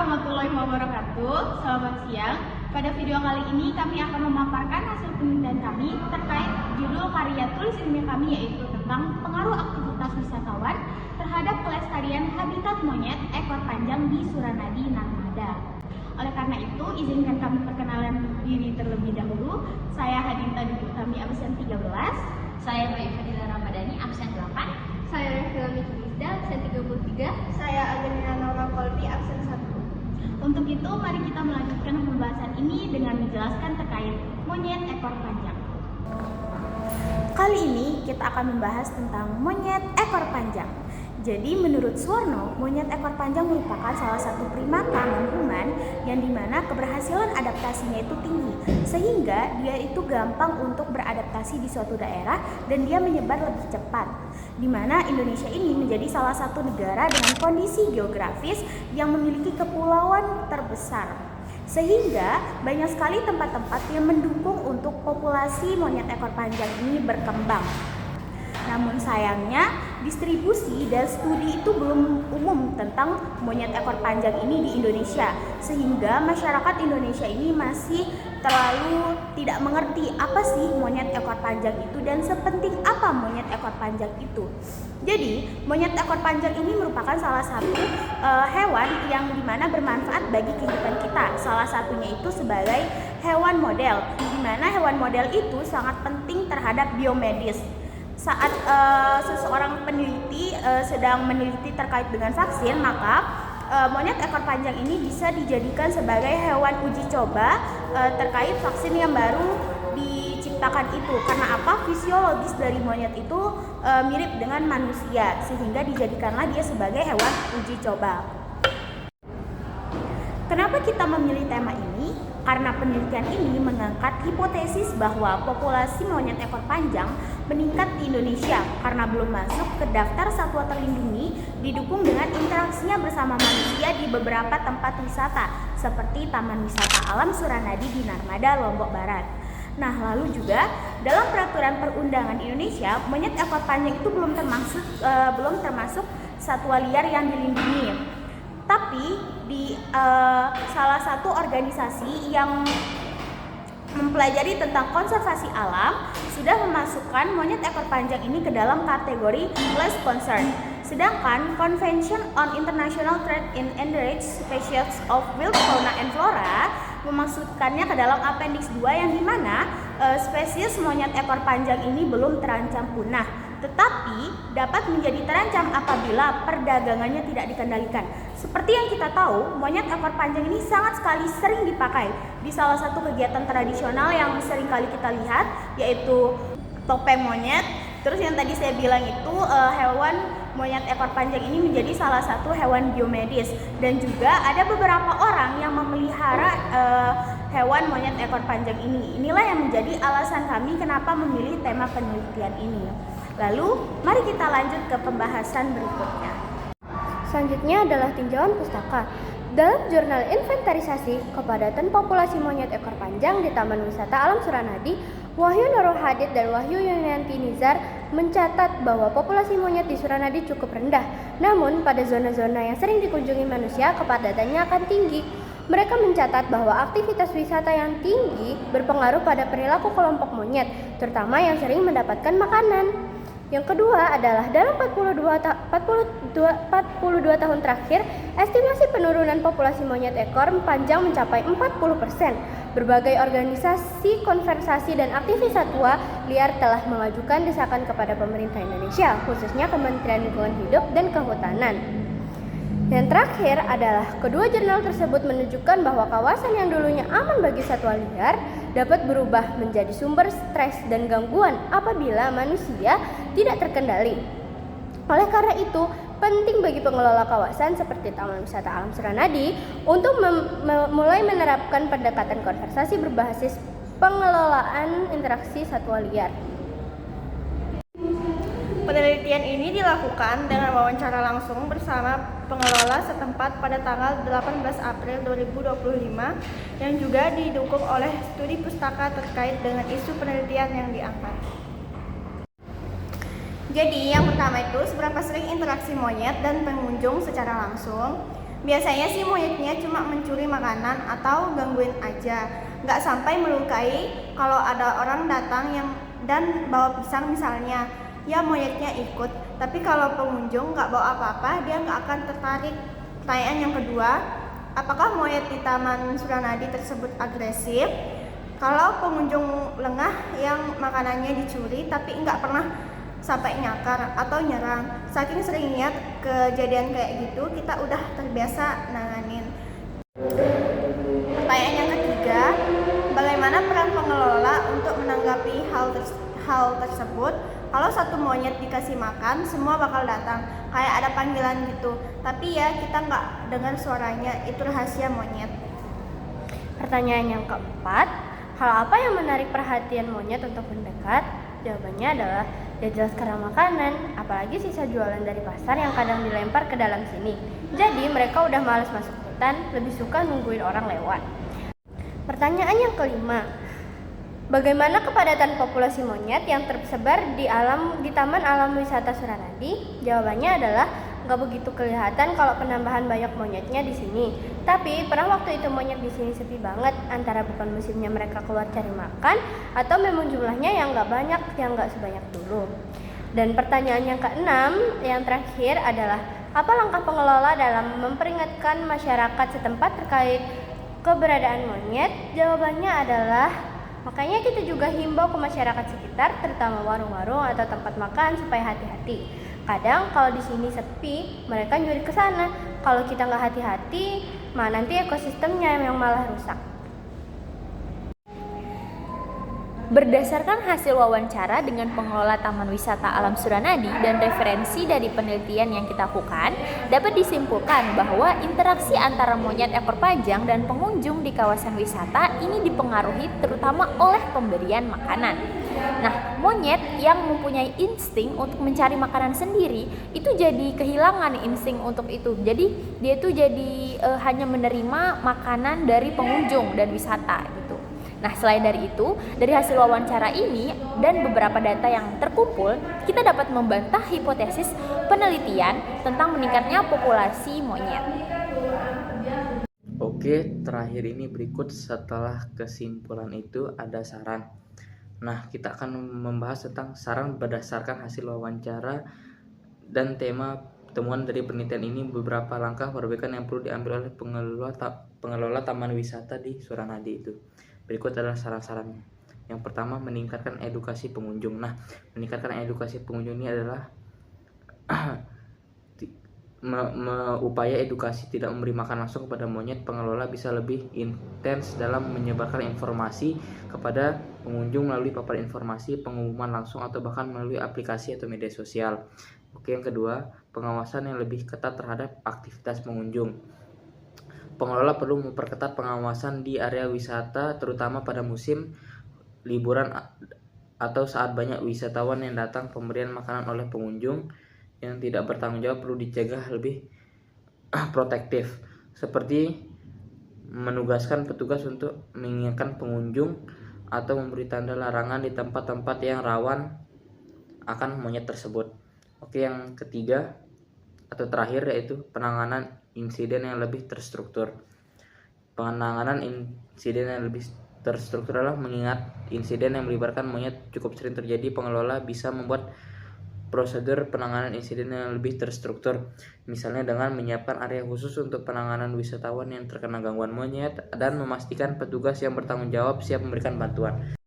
warahmatullahi wabarakatuh. Selamat siang. Pada video kali ini kami akan memaparkan hasil penelitian kami terkait judul karya tulis ilmiah kami, yaitu tentang pengaruh aktivitas wisatawan terhadap pelestarian habitat monyet ekor panjang di Suranadi, Narmada. Oleh karena itu, izinkan kami perkenalan diri terlebih dahulu. Saya Hadinta Dwi absen 13. Saya Mbak Fadila Ramadhani, absen 8. Saya Refilami Kimisda, absen 33. Saya Aganina Norma Kolbi, absen 1. Untuk itu, mari kita melanjutkan pembahasan ini dengan menjelaskan terkait monyet ekor panjang. Kali ini kita akan membahas tentang monyet ekor panjang. Jadi menurut Suwarno, monyet ekor panjang merupakan salah satu primata non-human yang dimana keberhasilan adaptasinya itu tinggi, sehingga dia itu gampang untuk beradaptasi di suatu daerah dan dia menyebar lebih cepat. Dimana Indonesia ini menjadi salah satu negara dengan kondisi geografis yang memiliki kepulauan terbesar, sehingga banyak sekali tempat-tempat yang mendukung untuk populasi monyet ekor panjang ini berkembang. Namun sayangnya, distribusi dan studi itu belum umum tentang monyet ekor panjang ini di Indonesia, sehingga masyarakat Indonesia ini masih terlalu tidak mengerti apa sih monyet ekor panjang itu dan sepenting apa monyet ekor panjang itu. Jadi, monyet ekor panjang ini merupakan salah satu hewan yang dimana bermanfaat bagi kehidupan kita. Salah satunya itu sebagai hewan model, dimana hewan model itu sangat penting terhadap biomedis. Saat seseorang peneliti sedang meneliti terkait dengan vaksin, maka monyet ekor panjang ini bisa dijadikan sebagai hewan uji coba terkait vaksin yang baru diciptakan itu. Karena apa? Fisiologis dari monyet itu mirip dengan manusia, sehingga dijadikanlah dia sebagai hewan uji coba. Kenapa kita memilih tema ini? Karena penelitian ini mengangkat hipotesis bahwa populasi monyet ekor panjang meningkat di Indonesia karena belum masuk ke daftar satwa terlindungi, didukung dengan interaksinya bersama manusia di beberapa tempat wisata seperti Taman Wisata Alam Suranadi di Narmada, Lombok Barat. Nah, lalu juga dalam peraturan perundangan Indonesia, monyet ekor panjang itu belum termasuk satwa liar yang dilindungi. Tapi di salah satu organisasi yang mempelajari tentang konservasi alam sudah memasukkan monyet ekor panjang ini ke dalam kategori less concern. Sedangkan Convention on International Trade in Endangered Species of Wild Fauna and Flora memasukkannya ke dalam Appendix 2 yang dimana spesies monyet ekor panjang ini belum terancam punah, tetapi dapat menjadi terancam apabila perdagangannya tidak dikendalikan. Seperti yang kita tahu, monyet ekor panjang ini sangat sekali sering dipakai di salah satu kegiatan tradisional yang sering kali kita lihat, yaitu topeng monyet. Terus yang tadi saya bilang itu hewan monyet ekor panjang ini menjadi salah satu hewan biomedis, dan juga ada beberapa orang yang memelihara hewan monyet ekor panjang ini. Inilah yang menjadi alasan kami kenapa memilih tema penelitian ini. Lalu, mari kita lanjut ke pembahasan berikutnya. Selanjutnya adalah tinjauan pustaka. Dalam jurnal inventarisasi kepadatan populasi monyet ekor panjang di Taman Wisata Alam Suranadi, Wahyu Nurul Hadid dan Wahyu Yunianti Nizar mencatat bahwa populasi monyet di Suranadi cukup rendah. Namun, pada zona-zona yang sering dikunjungi manusia, kepadatannya akan tinggi. Mereka mencatat bahwa aktivitas wisata yang tinggi berpengaruh pada perilaku kelompok monyet, terutama yang sering mendapatkan makanan. Yang kedua adalah dalam 42 tahun terakhir, estimasi penurunan populasi monyet ekor panjang mencapai 40%. Berbagai organisasi konservasi dan aktivis satwa liar telah mengajukan desakan kepada pemerintah Indonesia, khususnya Kementerian Lingkungan Hidup dan Kehutanan. Yang terakhir adalah kedua jurnal tersebut menunjukkan bahwa kawasan yang dulunya aman bagi satwa liar dapat berubah menjadi sumber stres dan gangguan apabila manusia tidak terkendali. Oleh karena itu, penting bagi pengelola kawasan seperti Taman Wisata Alam Suranadi untuk mulai menerapkan pendekatan konservasi berbasis pengelolaan interaksi satwa liar. Penelitian ini dilakukan dengan wawancara langsung bersama pengelola setempat pada tanggal 18 April 2025 yang juga didukung oleh studi pustaka terkait dengan isu penelitian yang diangkat. Jadi yang pertama itu seberapa sering interaksi monyet dan pengunjung secara langsung. Biasanya sih monyetnya cuma mencuri makanan atau gangguin aja, nggak sampai melukai. Kalau ada orang datang dan bawa pisang misalnya, ya monyetnya ikut. Tapi kalau pengunjung nggak bawa apa-apa, dia nggak akan tertarik. Pertanyaan yang kedua, apakah monyet di Taman Suranadi tersebut agresif? Kalau pengunjung lengah yang makanannya dicuri tapi nggak pernah sampai nyakar atau nyerang, saking seringnya kejadian kayak gitu, kita udah terbiasa nanganin. Pertanyaan yang ketiga, bagaimana peran pengelola untuk menanggapi hal tersebut? Kalau satu monyet dikasih makan, semua bakal datang, kayak ada panggilan gitu. Tapi ya kita nggak dengar suaranya, itu rahasia monyet. Pertanyaan yang keempat, hal apa yang menarik perhatian monyet untuk mendekat? Jawabannya adalah ya jelas karena makanan, apalagi sisa jualan dari pasar yang kadang dilempar ke dalam sini. Jadi mereka udah males masuk hutan, lebih suka nungguin orang lewat. Pertanyaan yang kelima, bagaimana kepadatan populasi monyet yang tersebar di Taman Alam Wisata Suranadi? Jawabannya adalah nggak begitu kelihatan kalau penambahan banyak monyetnya di sini. Tapi pernah waktu itu monyet di sini sepi banget, antara bukan musimnya mereka keluar cari makan atau memang jumlahnya yang nggak banyak, yang nggak sebanyak dulu. Dan pertanyaan yang keenam, yang terakhir adalah apa langkah pengelola dalam memperingatkan masyarakat setempat terkait keberadaan monyet? Jawabannya adalah makanya kita juga himbau ke masyarakat sekitar, terutama warung-warung atau tempat makan supaya hati-hati. Kadang kalau di sini sepi, mereka nyuri ke sana. Kalau kita nggak hati-hati, nanti ekosistemnya yang malah rusak. Berdasarkan hasil wawancara dengan pengelola Taman Wisata Alam Suranadi dan referensi dari penelitian yang kita lakukan, dapat disimpulkan bahwa interaksi antara monyet ekor panjang dan pengunjung di kawasan wisata ini dipengaruhi terutama oleh pemberian makanan. Nah, monyet yang mempunyai insting untuk mencari makanan sendiri itu jadi kehilangan insting untuk itu. Jadi dia tuh jadi hanya menerima makanan dari pengunjung dan wisata gitu. Nah, selain dari itu, dari hasil wawancara ini dan beberapa data yang terkumpul, kita dapat membantah hipotesis penelitian tentang meningkatnya populasi monyet. Oke, terakhir ini berikut setelah kesimpulan itu ada saran. Nah, kita akan membahas tentang saran berdasarkan hasil wawancara dan tema temuan dari penelitian ini, beberapa langkah perbaikan yang perlu diambil oleh pengelola taman wisata di Suranadi itu. Berikut adalah saran-sarannya. Yang pertama, meningkatkan edukasi pengunjung. Nah, meningkatkan edukasi pengunjung ini adalah upaya edukasi tidak memberi makan langsung kepada monyet. Pengelola bisa lebih intens dalam menyebarkan informasi kepada pengunjung melalui papan informasi, pengumuman langsung, atau bahkan melalui aplikasi atau media sosial. Oke, yang kedua, pengawasan yang lebih ketat terhadap aktivitas pengunjung. Pengelola perlu memperketat pengawasan di area wisata, terutama pada musim liburan atau saat banyak wisatawan yang datang. Pemberian makanan oleh pengunjung yang tidak bertanggung jawab perlu dicegah lebih protektif, seperti menugaskan petugas untuk mengingatkan pengunjung atau memberi tanda larangan di tempat-tempat yang rawan akan monyet tersebut. Oke, yang ketiga atau terakhir yaitu penanganan insiden yang lebih terstruktur. Penanganan insiden yang lebih terstruktur adalah mengingat insiden yang melibatkan monyet cukup sering terjadi. Pengelola bisa membuat prosedur penanganan insiden yang lebih terstruktur, misalnya dengan menyiapkan area khusus untuk penanganan wisatawan yang terkena gangguan monyet dan memastikan petugas yang bertanggung jawab siap memberikan bantuan.